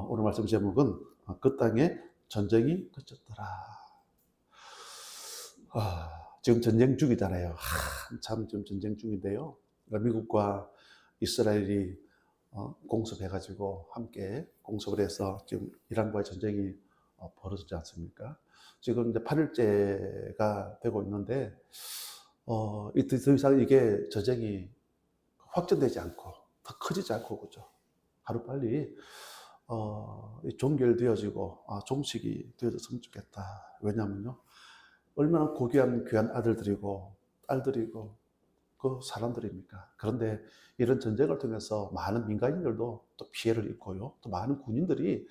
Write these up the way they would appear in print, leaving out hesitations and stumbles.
오늘 말씀 제목은 그 땅에 전쟁이 그쳤더라. 지금 전쟁 중이잖아요. 한참 지금 전쟁 중인데요. 그러니까 미국과 이스라엘이 공습해가지고 함께 공습을 해서 지금 이란과의 전쟁이 벌어지지 않습니까? 지금 이제 8일째가 되고 있는데, 더 이상 이게 전쟁이 확전되지 않고, 더 커지지 않고, 그죠? 하루빨리, 종결되어지고, 종식이 되어졌으면 좋겠다. 왜냐면요. 얼마나 고귀한 귀한 아들들이고, 딸들이고, 그 사람들입니까? 그런데 이런 전쟁을 통해서 많은 민간인들도 또 피해를 입고요. 또 많은 군인들이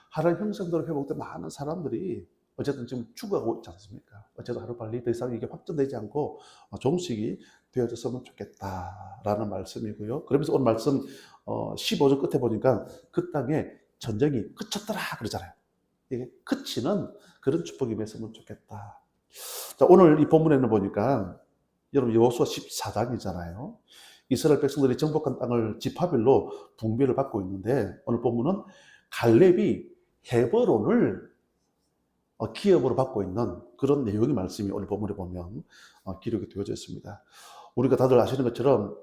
하나님 형상대로 회복된 많은 사람들이 어쨌든 지금 죽어가고 있지 않습니까? 어쨌든 하루빨리 더 이상 이게 확전되지 않고 종식이 되어졌으면 좋겠다라는 말씀이고요. 그러면서 오늘 말씀 15절 끝에 보니까 그 땅에 전쟁이 그쳤더라 그러잖아요. 이게 그치는 그런 축복이 있으면 좋겠다. 자, 오늘 이 본문에는 보니까 여러분 여호수아 14장이잖아요. 이스라엘 백성들이 정복한 땅을 지파별로 분배를 받고 있는데 오늘 본문은 갈렙이 헤브론을 기업으로 받고 있는 그런 내용의 말씀이 오늘 본문에 보면 기록이 되어져 있습니다. 우리가 다들 아시는 것처럼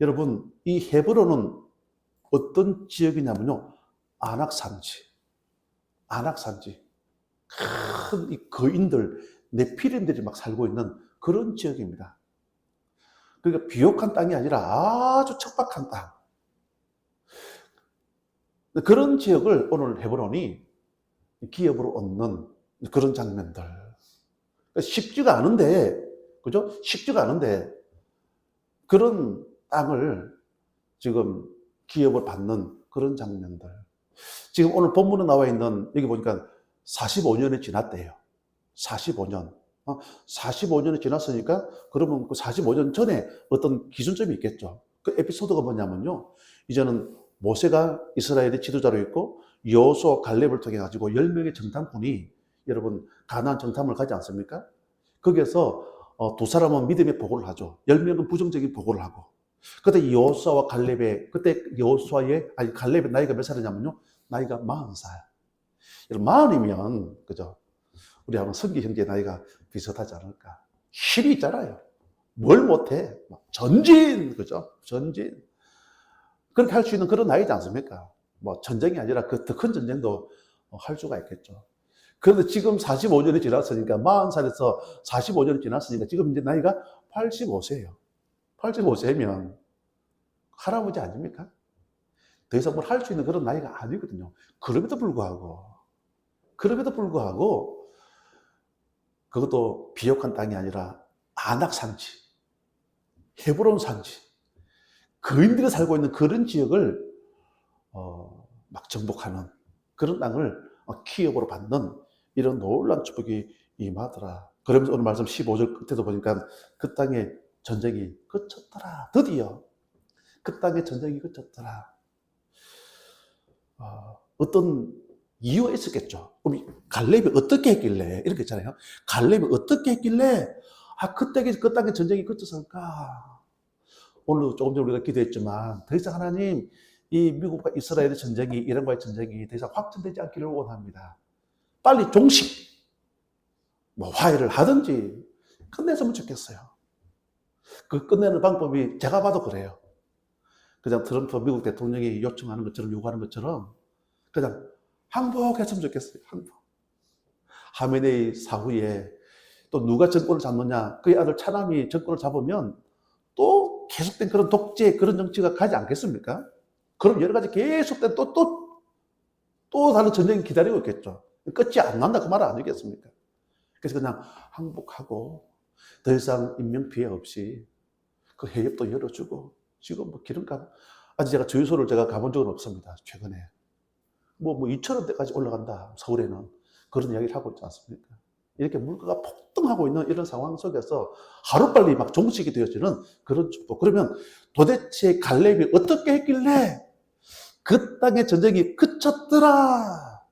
여러분 이 헤브론은 어떤 지역이냐면요. 안악산지. 큰 이 거인들, 네피림들이 막 살고 있는 그런 지역입니다. 그러니까 비옥한 땅이 아니라 아주 척박한 땅. 그런 지역을 오늘 헤브론이 기업으로 얻는 그런 장면들. 쉽지가 않은데, 그죠? 쉽지가 않은데, 그런 땅을 지금 기업을 받는 그런 장면들. 지금 오늘 본문에 나와 있는, 여기 보니까 45년이 지났대요. 45년. 45년이 지났으니까, 그러면 그 45년 전에 어떤 기준점이 있겠죠. 그 에피소드가 뭐냐면요. 이제는 모세가 이스라엘의 지도자로 있고, 여호수아 갈렙을 통해 가지고 10명의 정탐꾼이 여러분 가나안 정탐을 가지 않습니까? 거기에서 두 사람은 믿음의 보고를 하죠. 10명은 부정적인 보고를 하고. 그때 여호수아와 갈렙의 갈렙의 나이가 몇 살이냐면요. 나이가 40살. 여러분 40이면 그죠? 우리 한번 성기 형제 나이가 비슷하지 않을까? 힘이 있잖아요. 뭘 못해? 전진, 그죠? 전진. 그렇게 할 수 있는 그런 나이지 않습니까? 뭐 전쟁이 아니라 그 더 큰 전쟁도 할 수가 있겠죠. 그런데 지금 45년이 지났으니까 40살에서 45년이 지났으니까 지금 이제 나이가 85세예요. 85세면 할아버지 아닙니까? 더 이상 뭘 할 수 있는 그런 나이가 아니거든요. 그럼에도 불구하고 그것도 비옥한 땅이 아니라 안악산지, 헤브론 산지, 거인들이 살고 있는 그런 지역을 막 정복하는 그런 땅을 기업으로 받는 이런 놀라운 축복이 임하더라. 그러면서 오늘 말씀 15절 끝에도 보니까 그 땅에 전쟁이 그쳤더라. 드디어 그 땅에 전쟁이 그쳤더라. 어떤 이유가 있었겠죠. 그럼 갈렙이 어떻게 했길래 이렇게 있잖아요. 갈렙이 어떻게 했길래 그 땅에 전쟁이 그쳤을까? 오늘 조금 전에 우리가 기도했지만 더 이상 하나님 이 미국과 이스라엘의 전쟁이 이란과의 전쟁이 더 이상 확전되지 않기를 원합니다. 빨리 종식, 화해를 하든지 끝냈으면 좋겠어요. 그 끝내는 방법이 제가 봐도 그래요. 그냥 트럼프 미국 대통령이 요청하는 것처럼 요구하는 것처럼 그냥 항복했으면 좋겠어요. 항복. 하메네이 사후에 또 누가 정권을 잡느냐, 그의 아들 차남이 정권을 잡으면 또 계속된 그런 독재, 그런 정치가 가지 않겠습니까? 그럼 여러 가지 계속된 또 다른 전쟁이 기다리고 있겠죠. 끝이 안 난다 그 말 아니겠습니까? 그래서 그냥 항복하고 더 이상 인명피해 없이 그 해협도 열어주고 지금 뭐 기름값 아직 제가 주유소를 제가 가본 적은 없습니다. 최근에 2,000원대까지 올라간다 서울에는 그런 이야기를 하고 있지 않습니까? 이렇게 물가가 폭등하고 있는 이런 상황 속에서 하루빨리 막 종식이 되어지는 그런 축복. 그러면 도대체 갈렙이 어떻게 했길래 그 땅의 전쟁이 그쳤더라.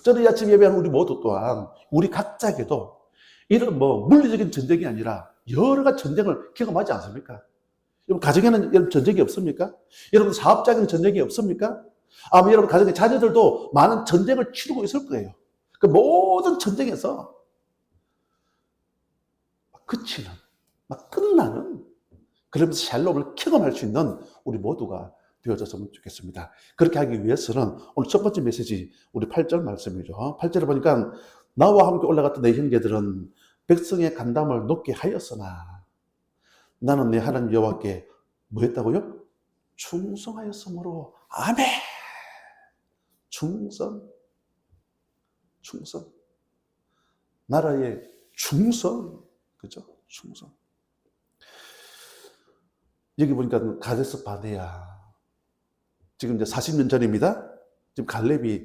저는 이 아침 예배하는 우리 모두 또한 우리 각자에게도 이런 물리적인 전쟁이 아니라 여러 가지 전쟁을 경험하지 않습니까? 여러분 가정에는 여러분 전쟁이 없습니까? 여러분 사업장에는 전쟁이 없습니까? 아마 여러분 가정의 자녀들도 많은 전쟁을 치르고 있을 거예요. 그 모든 전쟁에서 막 그치는, 막 끝나는, 그러면서 샬롬을 경험할 수 있는 우리 모두가 되어졌으면 좋겠습니다. 그렇게 하기 위해서는 오늘 첫 번째 메시지 우리 8절 말씀이죠. 8절에 보니까 나와 함께 올라갔던 내 형제들은 백성의 간담을 높게 하였으나 나는 내 하나님 여호와께 뭐 했다고요? 충성하였으므로. 아멘. 충성. 나라의 충성. 그죠? 충성. 여기 보니까 가데스 바네아. 지금 이제 40년 전입니다. 지금 갈렙이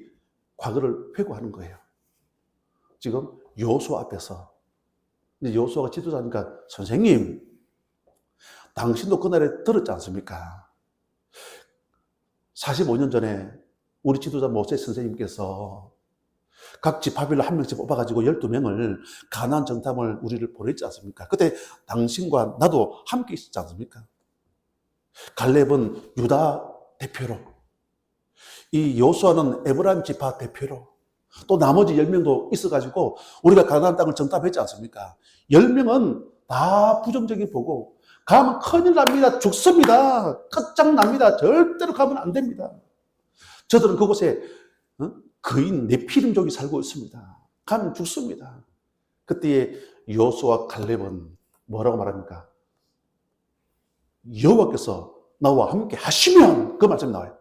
과거를 회고하는 거예요. 지금 여호수아 앞에서. 이제 여호수아가 지도자니까 선생님, 당신도 그날에 들었지 않습니까? 45년 전에 우리 지도자 모세 선생님께서 각 지파별로 한 명씩 뽑아가지고 12명을 가나안 정탐을 우리를 보냈지 않습니까? 그때 당신과 나도 함께 있었지 않습니까? 갈렙은 유다 대표로, 이 여호수아는 에브라임 지파 대표로, 또 나머지 10명도 있어가지고 우리가 가나안 땅을 정탐했지 않습니까? 10명은 다 부정적인 보고 가면 큰일 납니다. 죽습니다. 끝장납니다. 절대로 가면 안 됩니다. 저들은 그곳에 거인 네피림족이 살고 있습니다. 가면 죽습니다. 그때에 여호수아 갈렙은 뭐라고 말합니까? 여호와께서 나와 함께 하시면, 그 말씀이 나와요.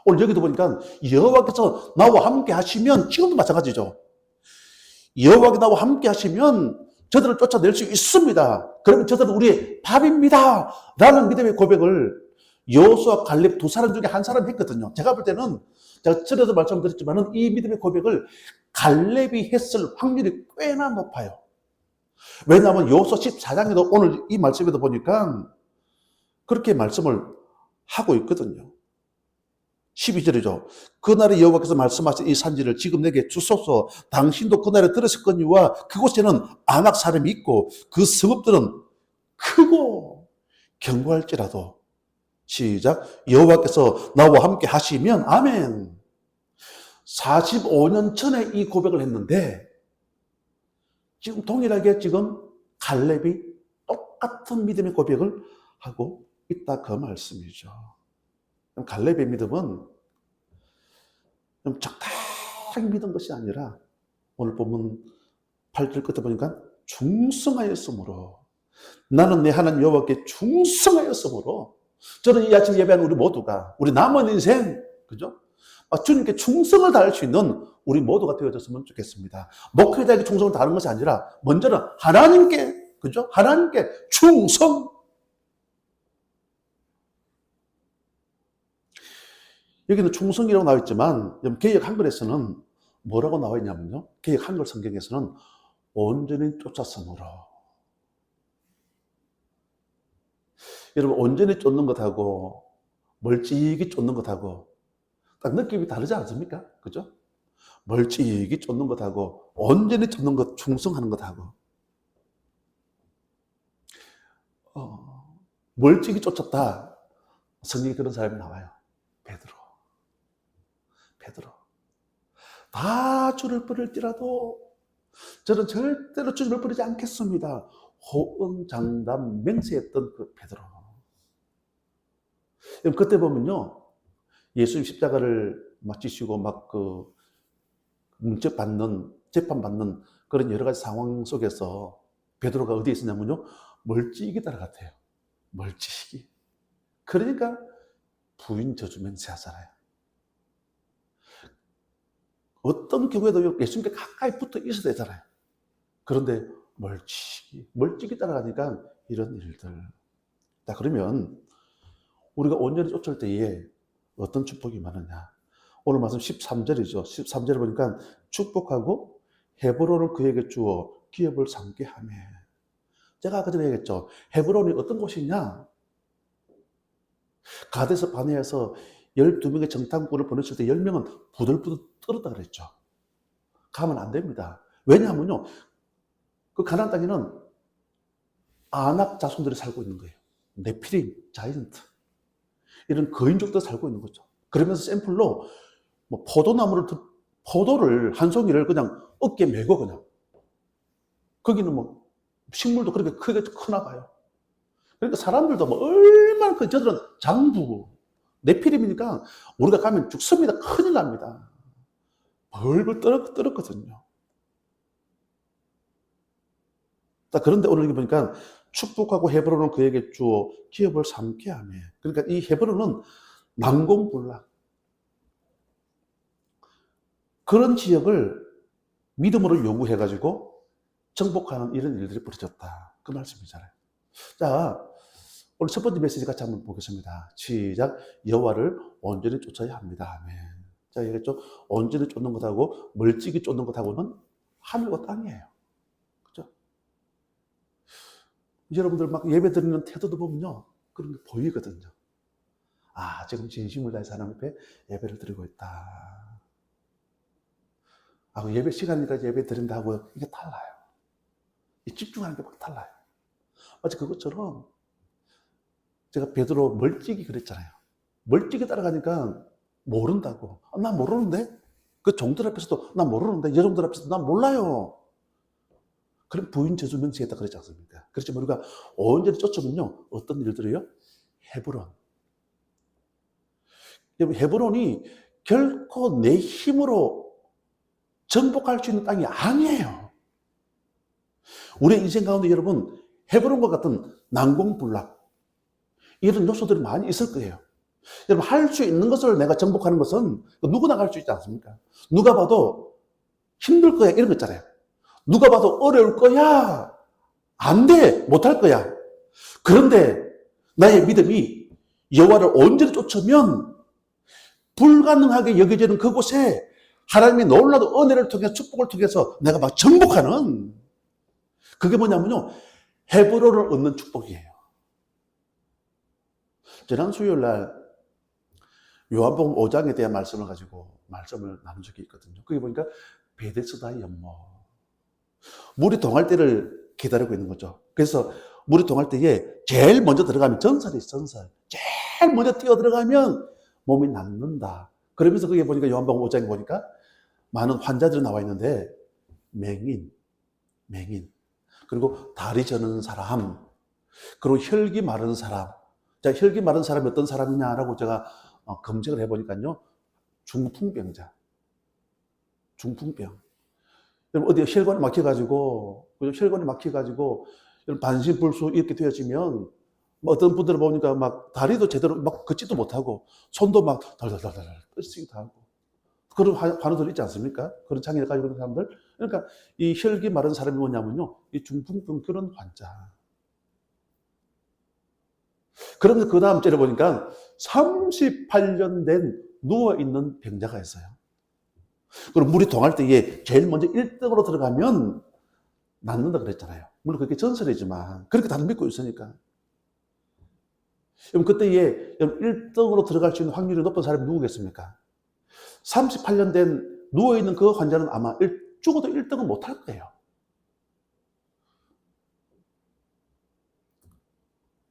오늘 여기도 보니까 여호와께서 나와 함께 하시면, 지금도 마찬가지죠. 여호와께서 나와 함께 하시면 저들을 쫓아낼 수 있습니다. 그러면 저들은 우리의 밥입니다. 라는 믿음의 고백을 여호수아 갈렙 두 사람 중에 한 사람이 했거든요. 제가 볼 때는, 제가 전에도 말씀드렸지만 이 믿음의 고백을 갈렙이 했을 확률이 꽤나 높아요. 왜냐하면 여호수아 14장에도 오늘 이 말씀에도 보니까 그렇게 말씀을 하고 있거든요. 12절이죠. 그날에 여호와께서 말씀하신 이 산지를 지금 내게 주소서. 당신도 그날에 들으셨거니와 그곳에는 아낙 사람이 있고 그 성읍들은 크고 견고할지라도. 시작. 여호와께서 나와 함께 하시면. 아멘. 45년 전에 이 고백을 했는데 지금 동일하게 지금 갈렙이 똑같은 믿음의 고백을 하고 있다, 그 말씀이죠. 갈렙의 믿음은 좀 적당히 믿은 것이 아니라 오늘 본문 8절 끝에 보니까 충성하였으므로, 나는 내 하나님 여호와께 충성하였으므로. 저는 이 아침 예배하는 우리 모두가 우리 남은 인생, 그죠? 주님께 충성을 다할 수 있는 우리 모두가 되어졌으면 좋겠습니다. 목회자에게 충성을 다하는 것이 아니라 먼저는 하나님께, 그죠? 하나님께 충성. 여기는 충성이라고 나와 있지만 개역 한글에서는 뭐라고 나와 있냐면요, 개역 한글 성경에서는 온전히 쫓았으므로. 여러분, 온전히 쫓는 것하고 멀찍이 쫓는 것하고 딱 느낌이 다르지 않습니까? 그죠? 멀찍이 쫓는 것하고 온전히 쫓는 것, 충성하는 것하고. 멀찍이 쫓았다. 성경에 그런 사람이 나와요. 베드로. 다 주를 버릴지라도 저는 절대로 주를 버리지 않겠습니다. 호언장담 맹세했던 그 베드로. 그때 보면요, 예수님 십자가를 막 지시고 막 그 재판받는 그런 여러 가지 상황 속에서 베드로가 어디에 있었냐면요, 멀찍이 따라갔대요. 멀찍이. 그러니까 부인 저주 맹세하잖아요. 어떤 경우에도 예수님께 가까이 붙어 있어야 되잖아요. 그런데 멀찍이 따라가니까 이런 일들. 자, 그러면 우리가 온전히 쫓을 때에 어떤 축복이 많으냐? 오늘 말씀 13절이죠. 13절에 보니까 축복하고 헤브론을 그에게 주어 기업을 삼게 하며. 제가 아까 전에 얘기했죠. 헤브론이 어떤 곳이냐? 가데스 바네아에서 12명의 정탐꾼을 보냈을 때 10명은 부들부들 떨었다 그랬죠. 가면 안 됩니다. 왜냐하면요, 그 가나안 땅에는 아낙 자손들이 살고 있는 거예요. 네피림, 자이언트, 이런 거인족들 살고 있는 거죠. 그러면서 샘플로 뭐 포도를 한 송이를 그냥 어깨에 메고 그냥 거기는 뭐 식물도 그렇게 크게 크나 봐요. 그러니까 사람들도 뭐 얼마나 저들은 장부 네피림이니까 우리가 가면 죽습니다. 큰일 납니다. 벌벌 떨었거든요. 그런데 오늘 보니까 축복하고 헤브론은 그에게 주어 기업을 삼게 하며, 그러니까 이 헤브론은 난공불락 그런 지역을 믿음으로 요구해가지고 정복하는 이런 일들이 벌어졌다. 그 말씀이잖아요. 자, 오늘 첫 번째 메시지 같이 한번 보겠습니다. 시작. 여호와를 온전히 쫓아야 합니다. 아멘. 자, 이겠죠? 온전히 쫓는 것하고 멀찍이 쫓는 것하고는 하늘과 땅이에요. 그죠? 여러분들 막 예배 드리는 태도도 보면요, 그런 게 보이거든요. 아, 지금 진심을 다해서 하나님 앞에 예배를 드리고 있다. 아, 예배 시간이니까 예배 드린다 하고 이게 달라요. 이 집중하는 게 막 달라요. 마치 그것처럼 제가 베드로 멀찍이 그랬잖아요. 멀찍이 따라가니까 모른다고. 아, 나 모르는데? 그 종들 앞에서도 나 모르는데, 여종들 앞에서도 나 몰라요. 그럼 부인 저주 명치겠다 그랬지 않습니까? 그렇지만 우리가 온전히 쫓으면요, 어떤 일들이요? 헤브론. 여러분, 헤브론이 결코 내 힘으로 정복할 수 있는 땅이 아니에요. 우리 인생 가운데 여러분, 헤브론과 같은 난공불락 이런 요소들이 많이 있을 거예요. 여러분, 할 수 있는 것을 내가 정복하는 것은 누구나 할 수 있지 않습니까? 누가 봐도 힘들 거야 이런 거 있잖아요. 누가 봐도 어려울 거야. 안 돼. 못할 거야. 그런데 나의 믿음이 여호와를 온전히 쫓으면 불가능하게 여겨지는 그곳에 하나님의 놀라운 은혜를 통해서 축복을 통해서 내가 막 정복하는, 그게 뭐냐면요, 헤브론을 얻는 축복이에요. 지난 수요일 날 요한복음 5장에 대한 말씀을 가지고 말씀을 나눈 적이 있거든요. 거기 보니까 베데스다의 연못, 물이 동할 때를 기다리고 있는 거죠. 그래서 물이 동할 때에 제일 먼저 들어가면 전설이 있어, 전설. 제일 먼저 뛰어 들어가면 몸이 낫는다. 그러면서 거기에 보니까 요한복음 5장에 보니까 많은 환자들이 나와 있는데 맹인, 그리고 다리 저는 사람, 그리고 혈기 마른 사람. 자, 혈기 마른 사람이 어떤 사람이냐라고 제가 검색을 해보니까요, 중풍병자, 중풍병. 어디 혈관이 막혀가지고, 반신불수 이렇게 되어지면, 어떤 분들을 보니까 막 다리도 제대로 막 걷지도 못하고, 손도 막 덜덜덜덜 떨리기도 하고, 그런 환우들 있지 않습니까? 그런 장애를 가지고 있는 사람들. 그러니까 이 혈기 마른 사람이 뭐냐면요, 이 중풍병 그런 환자. 그런데 그 다음 절에 보니까 38년 된 누워있는 병자가 있어요. 그리고 물이 동할 때에 제일 먼저 1등으로 들어가면 낫는다 그랬잖아요. 물론 그게 전설이지만 그렇게 다들 믿고 있으니까. 그럼 그때에 1등으로 들어갈 수 있는 확률이 높은 사람이 누구겠습니까? 38년 된 누워있는 그 환자는 아마 죽어도 1등은 못할 거예요.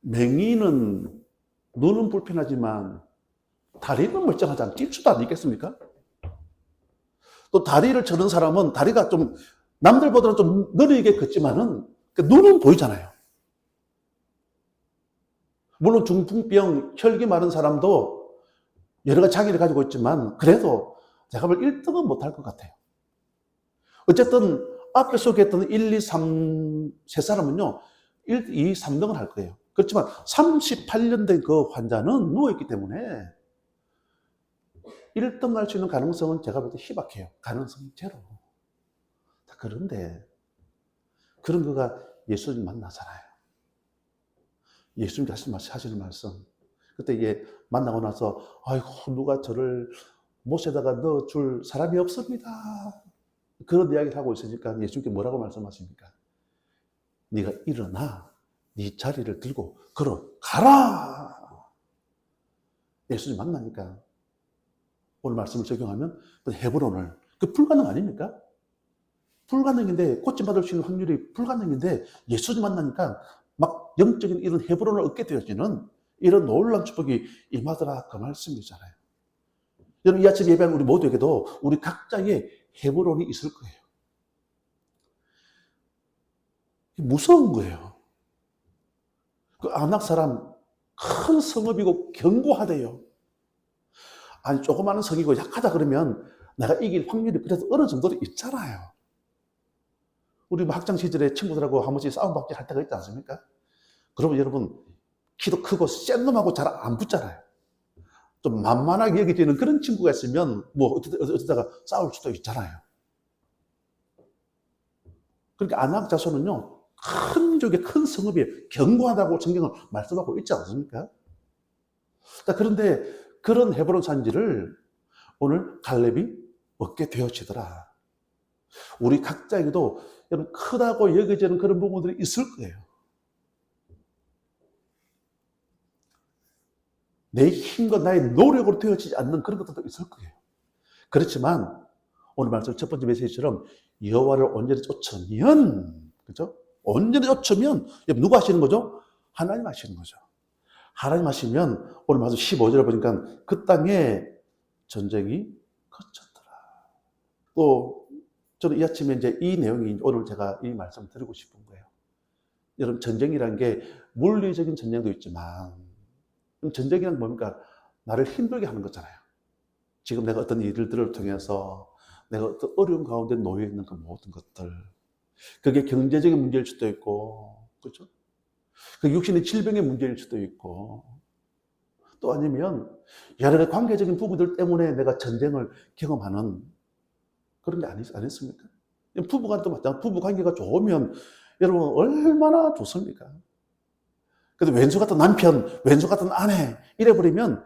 맹인은 눈은 불편하지만 다리는 멀쩡하지 않, 찔수도 안 있겠습니까? 또 다리를 저는 사람은 다리가 좀 남들보다는 좀 느리게 걷지만은 눈은 보이잖아요. 물론 중풍병, 혈기 마른 사람도 여러 가지 장애를 가지고 있지만 그래도 제가 볼 1등은 못할 것 같아요. 어쨌든 앞에 소개했던 1, 2, 3 세 사람은요, 1, 2, 3등을 할 거예요. 그렇지만 38년 된 그 환자는 누워있기 때문에 1등 할 수 있는 가능성은 제가 볼 때 희박해요. 가능성이 제로. 그런데 그런 거가 예수님 만나잖아요. 예수님 다시 하시는 말씀. 그때 이게 만나고 나서 아이고 누가 저를 못에다가 넣어줄 사람이 없습니다. 그런 이야기를 하고 있으니까 예수님께 뭐라고 말씀하십니까? 네가 일어나 네 자리를 들고 걸어가라. 예수님 만나니까 오늘 말씀을 적용하면 헤브론을, 그 불가능 아닙니까? 불가능인데, 고침받을 수 있는 확률이 불가능인데 예수님 만나니까 막 영적인 이런 헤브론을 얻게 되어지는 이런 놀라운 축복이 임하더라 그 말씀이잖아요. 여러분, 이 아침 예배하는 우리 모두에게도 우리 각자의 헤브론이 있을 거예요. 무서운 거예요. 그 아낙 사람 큰 성읍이고 견고하대요. 아니, 조그마한 성이고 약하다 그러면 내가 이길 확률이 그래도 어느 정도로 있잖아요. 우리 학창 시절에 친구들하고 한 번씩 싸움박질 할 때가 있지 않습니까? 그러면 여러분, 키도 크고 센 놈하고 잘 안 붙잖아요. 좀 만만하게 여겨지는 그런 친구가 있으면 뭐 어쩌다가 싸울 수도 있잖아요. 그러니까 아낙 자손은요, 큰 족의 큰 성읍이 견고하다고 성경을 말씀하고 있지 않습니까? 그런데 그런 헤브론 산지를 오늘 갈렙이 얻게 되어지더라. 우리 각자에게도 여러분 크다고 여겨지는 그런 부분들이 있을 거예요. 내 힘과 나의 노력으로 되어지지 않는 그런 것들도 있을 거예요. 그렇지만 오늘 말씀 첫 번째 메시지처럼 여호와를 온전히 쫓으면, 그죠? 온전히 쫓으면 누가 하시는 거죠? 하나님 하시는 거죠. 하나님 하시면 오늘 말씀 15절에 보니까 그 땅에 전쟁이 그쳤더라. 또 저는 이 아침에 이제 이 내용이 오늘 제가 이 말씀 드리고 싶은 거예요. 여러분, 전쟁이라는 게 물리적인 전쟁도 있지만 전쟁이란 뭡니까? 나를 힘들게 하는 거잖아요. 지금 내가 어떤 일들을 통해서 내가 어떤 어려운 가운데 놓여 있는 그 모든 것들, 그게 경제적인 문제일 수도 있고, 그렇죠? 그 육신의 질병의 문제일 수도 있고, 또 아니면 여러 가지 관계적인 부분들 때문에 내가 전쟁을 경험하는 그런 게 아니었습니까? 부부간도 마찬가지. 부부 관계가 좋으면 여러분 얼마나 좋습니까? 그래도 왼수 같은 남편, 왼수 같은 아내 이래버리면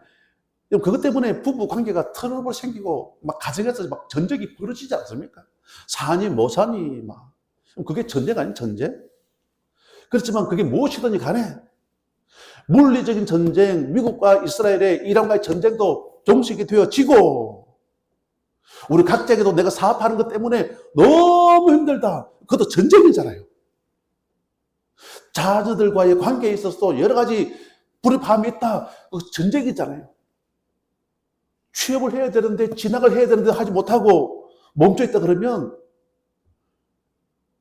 그것 때문에 부부 관계가 트러블 생기고 막 가정에서 막 전쟁이 벌어지지 않습니까? 사니 뭐 사니 막 그게 전쟁 아닌 전쟁? 그렇지만 그게 무엇이든지 간에 물리적인 전쟁, 미국과 이스라엘의 이란과의 전쟁도 종식이 되어지고 우리 각자에게도 내가 사업하는 것 때문에 너무 힘들다. 그것도 전쟁이잖아요. 자녀들과의 관계에 있어서도 여러 가지 불협화음이 있다. 그거 전쟁이잖아요. 취업을 해야 되는데 진학을 해야 되는데 하지 못하고 멈춰있다 그러면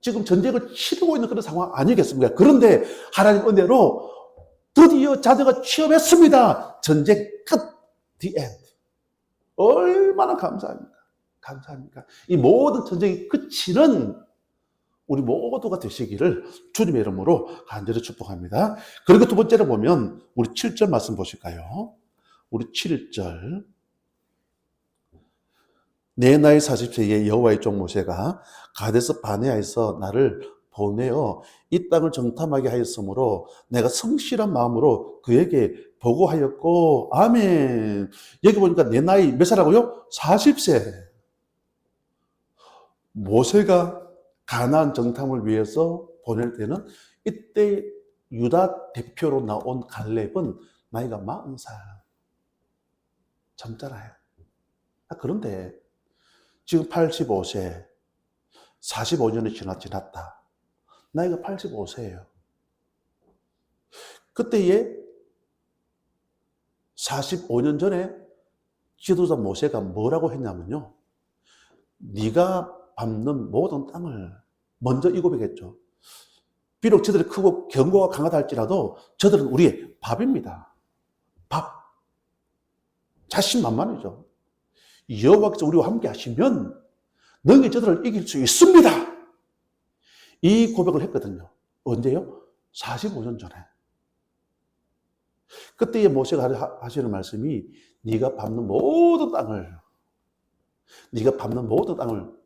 지금 전쟁을 치르고 있는 그런 상황 아니겠습니까? 그런데 하나님 은혜로 드디어 자녀가 취업했습니다. 전쟁 끝. The end. 얼마나 감사합니까? 감사합니까? 이 모든 전쟁이 그치는 우리 모두가 되시기를 주님의 이름으로 간절히 축복합니다. 그리고 두 번째로 보면 우리 7절 말씀 보실까요? 우리 7절. 내 나이 40세에 여호와의 종 모세가 가데스 바네아에서 나를 보내어 이 땅을 정탐하게 하였으므로 내가 성실한 마음으로 그에게 보고하였고, 아멘. 여기 보니까 내 나이 몇 살하고요? 40세. 모세가 가나안 정탐을 위해서 보낼 때는 이때 유다 대표로 나온 갈렙은 나이가 40살. 젊잖아요. 그런데 지금 85세, 45년이 지났다. 나이가 85세예요. 그때에 45년 전에 지도자 모세가 뭐라고 했냐면요. 네가 밟는 모든 땅을 먼저 이 고백했죠. 비록 저들이 크고 견고가 강하다 할지라도 저들은 우리의 밥입니다. 밥. 자신만만이죠. 여호와께서 우리와 함께 하시면 너희 저들을 이길 수 있습니다. 이 고백을 했거든요. 언제요? 45년 전에. 그때의 모세가 하시는 말씀이 네가 밟는 모든 땅을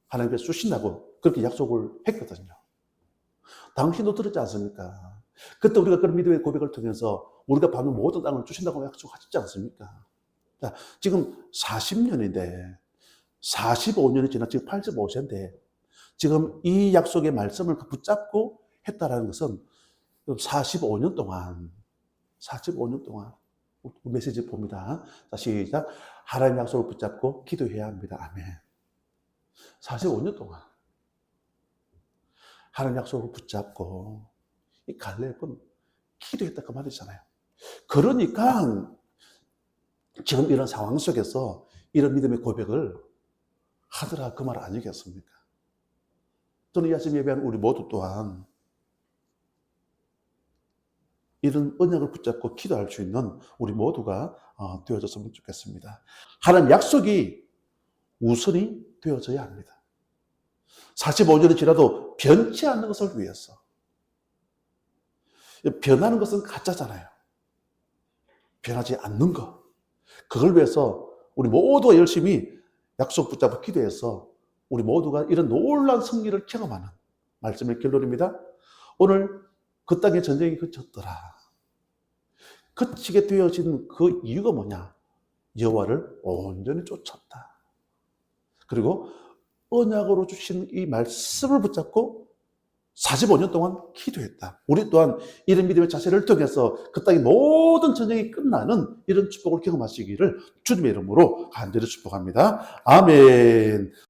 하나님께서 주신다고 그렇게 약속을 했거든요. 당신도 들었지 않습니까? 그때 우리가 그런 믿음의 고백을 통해서 우리가 밟는 모든 땅을 주신다고 약속하셨지 않습니까? 자, 지금 40년인데 45년이 지나 지금 85세인데 지금 이 약속의 말씀을 붙잡고 했다라는 것은 45년 동안 메시지 봅니다. 자, 시작. 하나님의 약속을 붙잡고 기도해야 합니다. 아멘. 45년 동안 하나님의 약속을 붙잡고 이 갈렙은 기도했다 그 말이잖아요. 그러니까 지금 이런 상황 속에서 이런 믿음의 고백을 하더라, 그 말 아니겠습니까? 저는 이 아침 예배한 우리 모두 또한 이런 언약을 붙잡고 기도할 수 있는 우리 모두가 되어졌으면 좋겠습니다. 하나님 약속이 우선이 되어져야 합니다. 45년이 지나도 변치 않는 것을 위해서. 변하는 것은 가짜잖아요. 변하지 않는 것. 그걸 위해서 우리 모두가 열심히 약속 붙잡고 기도해서 우리 모두가 이런 놀라운 승리를 경험하는 말씀의 결론입니다. 오늘 그 땅에 전쟁이 그쳤더라. 그치게 되어진 그 이유가 뭐냐? 여호와를 온전히 쫓았다. 그리고 언약으로 주신 이 말씀을 붙잡고 45년 동안 기도했다. 우리 또한 이런 믿음의 자세를 통해서 그 땅의 모든 전쟁이 끝나는 이런 축복을 경험하시기를 주님의 이름으로 간절히 축복합니다. 아멘.